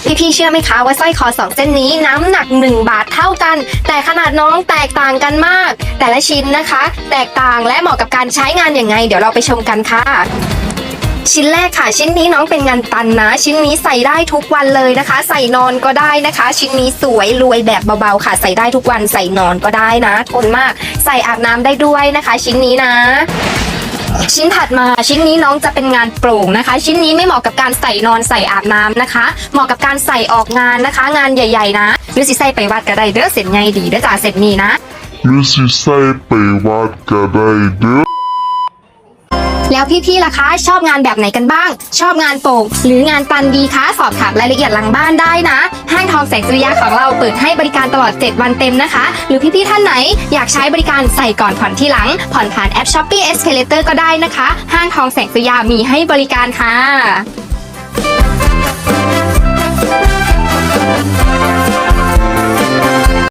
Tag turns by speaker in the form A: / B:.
A: พี่ๆเชื่อไหมคะว่าสร้อยคอ2เส้นนี้น้ำหนัก1 บาทเท่ากัน แต่ขนาดน้องแตกต่างกันมาก แต่ละชิ้นนะคะ แตกต่างและเหมาะกับการใช้งานยังไงเดี๋ยวเราไปชมกันค่ะ ชิ้นแรกค่ะชิ้นนี้น้องเป็นงานตันนะ ชิ้นนี้ใส่ได้ทุกวันเลยนะคะ ใส่นอนก็ได้นะคะ ชิ้นนี้สวยรวยแบบเบาๆค่ะ ใส่ได้ทุกวันใส่นอนก็ได้นะทนมากใส่อาบน้ำได้ด้วยนะคะ ชิ้นนี้นะ ชิ้นถัดมาชิ้นนี้น้องจะเป็นงานโปร่งนะคะ ชิ้นนี้ไม่เหมาะกับการใส่นอนใส่อาบน้ำนะคะ เหมาะกับการใส่ออกงานนะคะ งานใหญ่ๆนะหรือสิใส่ไปวัดก็ได้เด้อเสร็จไงดีเด้อจ่าเสร็จนี่นะ
B: หรือสิใส่ไปวัดก็ได้เด้อ
A: แล้วพี่ๆล่ะคะชอบงานแบบไหนกันบ้าง ชอบงานโป่งหรืองานตันดีคะสอบถามรายละเอียดหลังบ้านได้นะห้างทองแสงสุริยะของเราเปิดให้บริการตลอด7 วันเต็มนะคะหรือพี่ๆท่านไหนอยากใช้บริการใส่ก่อนผ่อนที่หลังผ่อนผ่านแอป Shopee SPayLater ก็ได้นะคะห้างทองแสงสุริยะมีให้บริการค่ะ